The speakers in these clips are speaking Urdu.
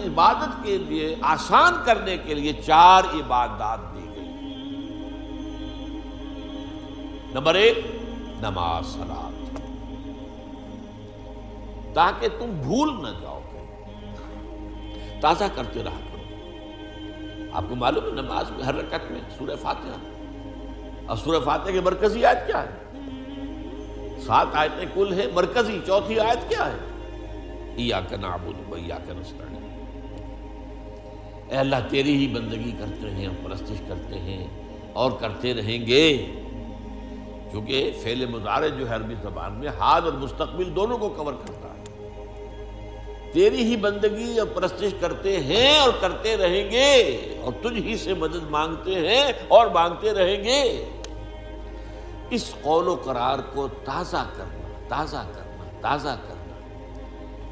عبادت کے لیے آسان کرنے کے لیے 4 عبادات دی گئی۔ نمبر 1 نماز صلاۃ، تاکہ تم بھول نہ جاؤ، تازہ کرتے رہا کرو۔ آپ کو معلوم ہے نماز میں ہر رکعت میں سورہ فاتحہ، اور سورہ فاتحہ کی مرکزی آیت کیا ہے؟ 7 آیتیں کل ہے، مرکزی چوتھی آیت کیا ہے؟ ایاک نعبد و ایاک نستعین۔ اے اللہ تیری ہی بندگی کرتے ہیں اور پرستش کرتے ہیں اور کرتے رہیں گے، کیونکہ فعل مضارع جو ہے عربی زبان میں حال اور مستقبل دونوں کو کور کرتا ہے۔ تیری ہی بندگی اور پرستش کرتے ہیں اور کرتے رہیں گے، اور تجھ ہی سے مدد مانگتے ہیں اور مانگتے رہیں گے۔ اس قول و قرار کو تازہ کرنا، تازہ کرنا، تازہ کرنا،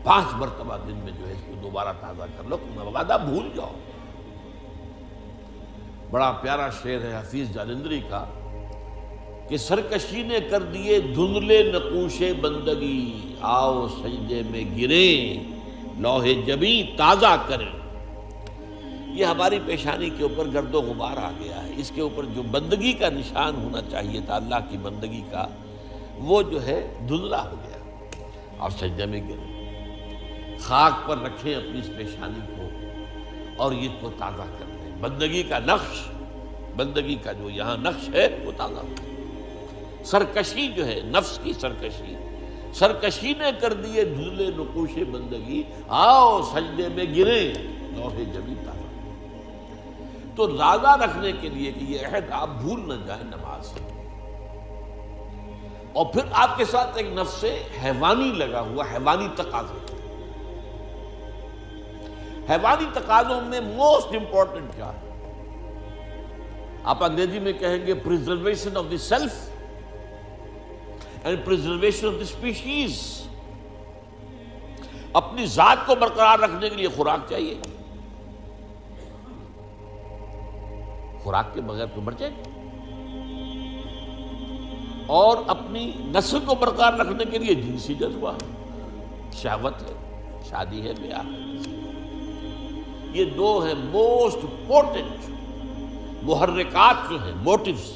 5 مرتبہ دن میں جو ہے اس کو دوبارہ تازہ کر لو، مبادہ بھول جاؤ۔ بڑا پیارا شعر ہے حفیظ جالندری کا کہ سرکشی نے کر دیے دھندلے نقوش بندگی، آؤ سجدے میں گریں لوح جبیں تازہ کریں۔ یہ ہماری پیشانی کے اوپر گرد و غبار آ گیا ہے، اس کے اوپر جو بندگی کا نشان ہونا چاہیے تھا اللہ کی بندگی کا، وہ جو ہے دھندلا ہو گیا۔ اور سجدے میں گریں، خاک پر رکھیں اپنی اس پیشانی کو اور یہ کو تازہ کر دیں۔ بندگی کا نقش، بندگی کا جو یہاں نقش ہے وہ تازہ ہو۔ سرکشی جو ہے نفس کی سرکشی، سرکشی نے کر دیے دھندلے نقوش بندگی، آؤ سجدے میں گریں لوح جبیں تازہ۔ تو تازہ رکھنے کے لیے کہ یہ عہد آپ بھول نہ جائیں نماز، اور پھر آپ کے ساتھ ایک نفس حیوانی لگا ہوا، حیوانی تقاضے۔ حیوانی تقاضوں میں موسٹ امپورٹنٹ کیا ہے؟ آپ انگریزی میں کہیں گے preservation of the self and preservation of the species. اپنی ذات کو برقرار رکھنے کے لیے خوراک چاہیے، خوراک کے بغیر تو مر جائے گا، اور اپنی نسل کو برقرار رکھنے کے لیے جنسی جذبہ ہے، شہوت ہے، شادی ہے، بیاہ ہے۔ یہ 2 ہیں موسٹ امپورٹنٹ محرکات جو ہیں، motives,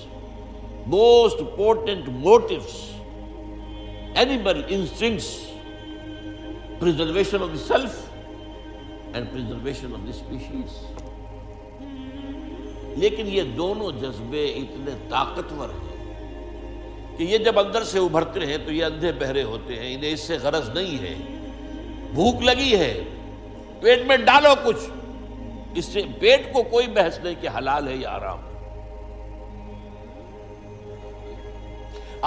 most important motives, animal instincts, preservation of the self and preservation of the species۔ لیکن یہ دونوں جذبے اتنے طاقتور ہیں کہ یہ جب اندر سے ابھرتے ہیں تو یہ اندھے بہرے ہوتے ہیں، انہیں اس سے غرض نہیں ہے۔ بھوک لگی ہے، پیٹ میں ڈالو کچھ، اس سے پیٹ کو کوئی بحث نہیں کہ حلال ہے یا حرام۔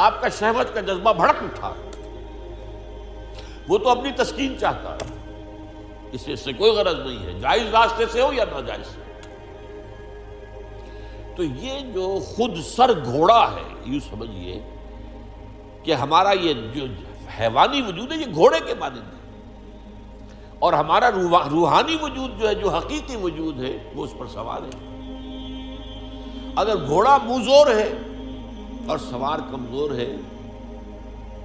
آپ کا شہوت کا جذبہ بھڑک اٹھا، وہ تو اپنی تسکین چاہتا ہے، اس سے کوئی غرض نہیں ہے، جائز راستے سے ہو یا ناجائز سے۔ تو یہ جو خود سر گھوڑا ہے، یوں سمجھیے کہ ہمارا یہ جو حیوانی وجود ہے یہ گھوڑے کے مانند ہے، اور ہمارا روحانی وجود جو ہے، جو حقیقی وجود ہے، وہ اس پر سوار ہے۔ اگر گھوڑا منہ ہے اور سوار کمزور ہے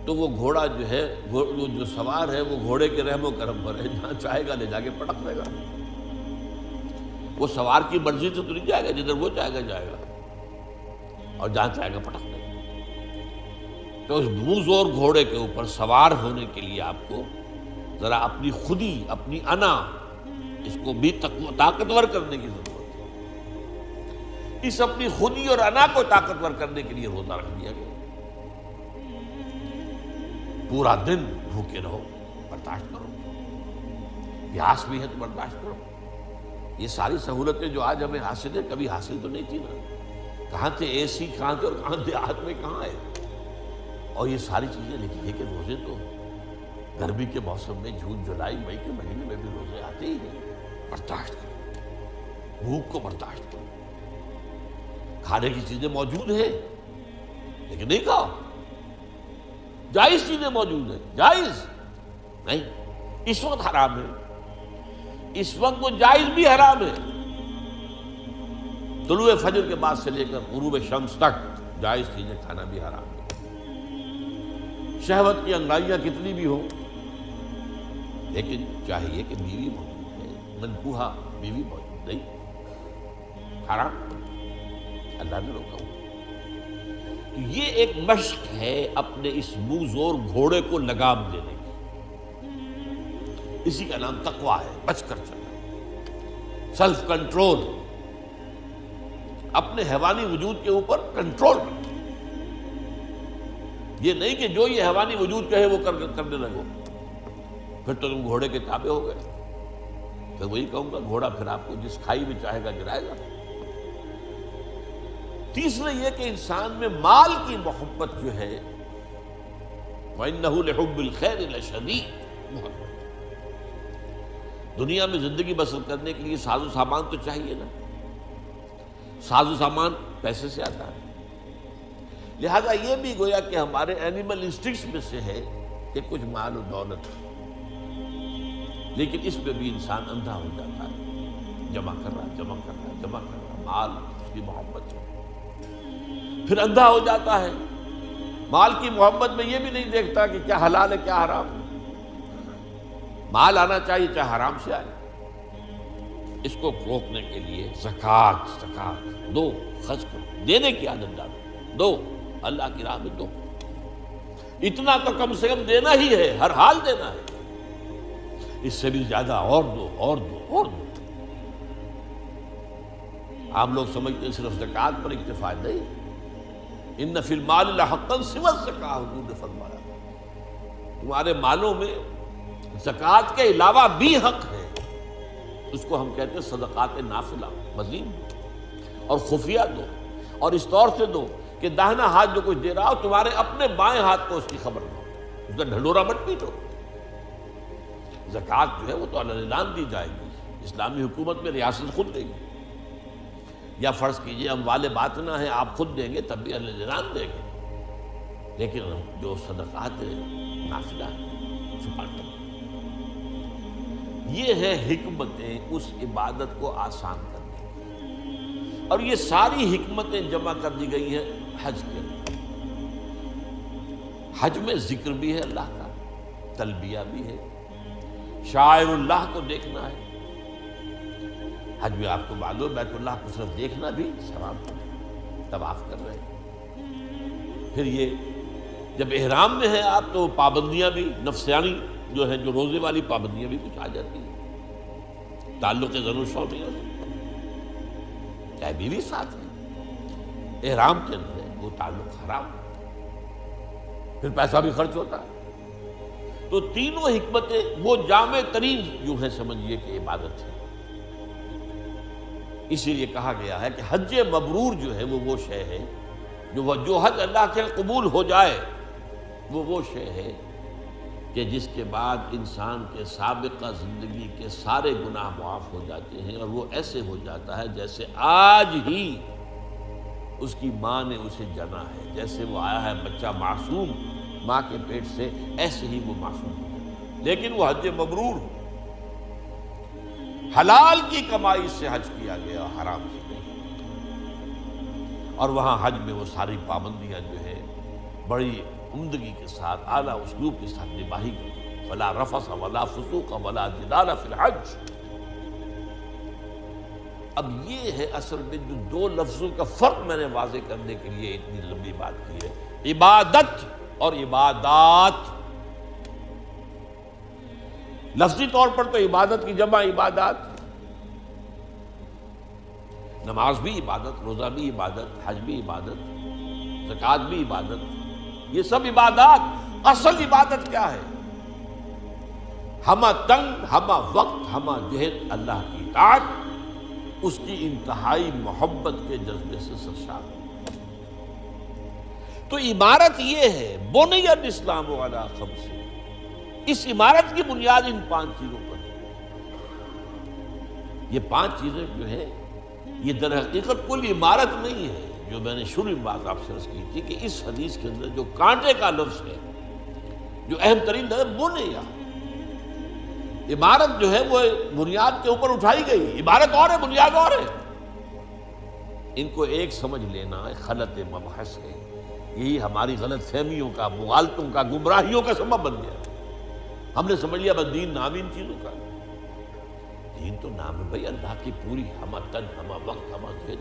تو وہ گھوڑا جو ہے، وہ جو سوار ہے، وہ گھوڑے کے رحم و کرم پر ہے، جہاں چاہے گا لے جا کے پٹک دے گا۔ وہ سوار کی مرضی سے تو نہیں جائے گا، جدھر وہ چاہے گا جائے گا، اور جہاں چاہے گا پٹک دے گا۔ تو اس منہ گھوڑے کے اوپر سوار ہونے کے لیے آپ کو ذرا اپنی خودی، اپنی انا، اس کو بھی طاقتور کرنے کی ضرورت ہے۔ اس اپنی خودی اور انا کو طاقتور کرنے کے لیے روزہ رکھ دیا گیا۔ پورا دن بھوکے رہو، برداشت کرو، پیاس بھی ہے تو برداشت کرو۔ یہ ساری سہولتیں جو آج ہمیں حاصل ہیں، کبھی حاصل تو نہیں تھی نا۔ کہاں تھے اے سی، کہاں تھے، اور کہاں دیہات میں کہاں ہے؟ اور یہ ساری چیزیں لکھی ہے کہ روزے تو گرمی کے موسم میں جون جولائی مئی کے مہینے میں بھی روزے آتے ہی ہیں۔ برداشت کرو، بھوک کو برداشت کرو۔ کھانے کی چیزیں موجود ہیں لیکن نہیں کھاؤ، جائز چیزیں موجود ہیں، جائز نہیں، اس وقت حرام ہے، اس وقت وہ جائز بھی حرام ہے۔ طلوع فجر کے بعد سے لے کر غروب شمس تک جائز چیزیں کھانا بھی حرام ہے۔ شہوت کی انگڑائیاں کتنی بھی ہوں، لیکن چاہیے کہ بیوی موجود ہے، منکوحہ بیوی موجود نہیں، حرام، اللہ نے روکا ہوا۔ تو یہ ایک مشق ہے اپنے اس منہ زور گھوڑے کو لگام دینے کی، اسی کا نام تقویٰ ہے، بچ کر چلنا، سیلف کنٹرول، اپنے حیوانی وجود کے اوپر کنٹرول رکھنا۔ یہ نہیں کہ جو یہ حیوانی وجود کہے وہ کرنے لگو، پھر تو تم گھوڑے کے تابع ہو گئے۔ پھر وہی کہوں گا، گھوڑا پھر آپ کو جس کھائی میں چاہے گا گرائے گا۔ تیسرے یہ کہ انسان میں مال کی محبت جو ہے، وَإِنَّهُ لِحُبِّ الْخَيْرِ لَشَدِيدٌ، محبت دنیا میں زندگی بسر کرنے کے لیے ساز و سامان تو چاہیے نا، ساز و سامان پیسے سے آتا ہے، لہذا یہ بھی گویا کہ ہمارے اینیمل انسٹنکٹس میں سے ہے کہ کچھ مال و دولت، لیکن اس میں بھی انسان اندھا ہو جاتا ہے، جمع کر رہا مال، اس کی محبت ہے، پھر اندھا ہو جاتا ہے۔ مال کی محبت میں یہ بھی نہیں دیکھتا کہ کیا حلال ہے کیا حرام ہے، مال آنا چاہیے چاہے حرام سے آئے۔ اس کو روکنے کے لیے زکوٰۃ دو، خرچ کرو، دینے کی عادت ڈالو، دو، اللہ کی راہ میں دو، اتنا تو کم سے کم دینا ہی ہے، ہر حال دینا ہے، اس سے بھی زیادہ اور دو۔ عام لوگ سمجھتے ہیں صرف زکوٰۃ پر اکتفا نہیں، ان فی المال لحقا سوی الزکاۃ، حضور نے فرمایا تمہارے مالوں میں زکوٰۃ کے علاوہ بھی حق ہے، اس کو ہم کہتے ہیں صدقات نافلہ، مزید اور خفیہ دو، اور اس طور سے دو کہ داہنا ہاتھ جو کچھ دے رہا ہو تمہارے اپنے بائیں ہاتھ کو اس کی خبر نہ ہو، اس کا ڈھنڈورا مت پیٹو۔ زکوٰۃ جو ہے وہ تو اعلان دی جائے گی، اسلامی حکومت میں ریاست خود دے گی، یا فرض کیجئے اموال باطنہ ہیں آپ خود دیں گے تب بھی اعلان دیں گے، لیکن جو صدقات نافلہ ہے چھپا کر، یہ ہے حکمتیں اس عبادت کو آسان کرنے کی، اور یہ ساری حکمتیں جمع کر دی گئی ہیں حج کے اندر۔ حج میں ذکر بھی ہے اللہ کا، تلبیہ بھی ہے، شاعر اللہ کو دیکھنا ہے۔ حج میں آپ کو معلوم بیت اللہ کو صرف دیکھنا بھی ثواب ہے، طواف کر رہے ہیں۔ پھر یہ جب احرام میں ہیں آپ تو پابندیاں بھی نفسیانی جو ہے، جو روزے والی پابندیاں بھی کچھ آ جاتی ہیں، تعلق زن و شو نہیں ہو سکتا، چاہے بیوی ساتھ ہے، احرام کے اندر ہے وہ تعلق حرام، پھر پیسہ بھی خرچ ہوتا ہے۔ تو تینوں حکمتیں وہ جامع ترین جو ہے سمجھیے کہ عبادت ہے، اسی لیے کہا گیا ہے کہ حج مبرور جو ہے وہ شے ہے جو حج اللہ کے قبول ہو جائے، وہ شے ہے کہ جس کے بعد انسان کے سابقہ زندگی کے سارے گناہ معاف ہو جاتے ہیں، اور وہ ایسے ہو جاتا ہے جیسے آج ہی اس کی ماں نے اسے جنا ہے، جیسے وہ آیا ہے بچہ معصوم ماں کے پیٹ سے، ایسے ہی وہ معصوم ہو جاتا ہے۔ لیکن وہ حج مبرور ہو، حلال کی کمائی سے حج کیا گیا، حرام سے نہیں، اور وہاں حج میں وہ ساری پابندیاں جو ہے بڑی عمدگی کے ساتھ، اعلیٰ اسلوب کے ساتھ نباہی گئی، فلا رفث ولا فسوق ولا جدال فی الحج۔ اب یہ ہے اصل میں جو دو لفظوں کا فرق میں نے واضح کرنے کے لیے اتنی لمبی بات کی ہے، عبادت اور عبادات۔ لفظی طور پر تو عبادت کی جمع عبادات، نماز بھی عبادت، روزہ بھی عبادت، حج بھی عبادت، زکوٰۃ بھی عبادت، یہ سب عبادات۔ اصل عبادت کیا ہے؟ ہمہ تنگ، ہمہ وقت، ہمہ جہد اللہ کی اطاعت، اس کی انتہائی محبت کے جذبے سے سرشار ہے۔ تو عمارت یہ ہے، بنی الاسلام علی خمس، اس عمارت کی بنیاد ان 5 چیزوں پر ہے۔ یہ 5 چیزیں جو ہیں یہ در حقیقت کوئی عمارت نہیں ہے، جو میں نے شروع میں بات آپ سے عرض کی تھی کہ اس حدیث کے اندر جو کانٹے کا لفظ ہے، جو اہم ترین لفظ بنیا، عمارت جو ہے وہ بنیاد کے اوپر اٹھائی گئی، عمارت اور ہے بنیاد اور ہے۔ ان کو ایک سمجھ لینا خلط مبحث ہے، یہی ہماری غلط فہمیوں کا، مغالطوں کا، گمراہیوں کا سبب بن گیا۔ ہم نے سمجھ لیا بس دین نام ان چیزوں کا، دین تو نام ہے بھائی اللہ کی پوری ہمہ تن ہمہ وقت ہمہ ذہن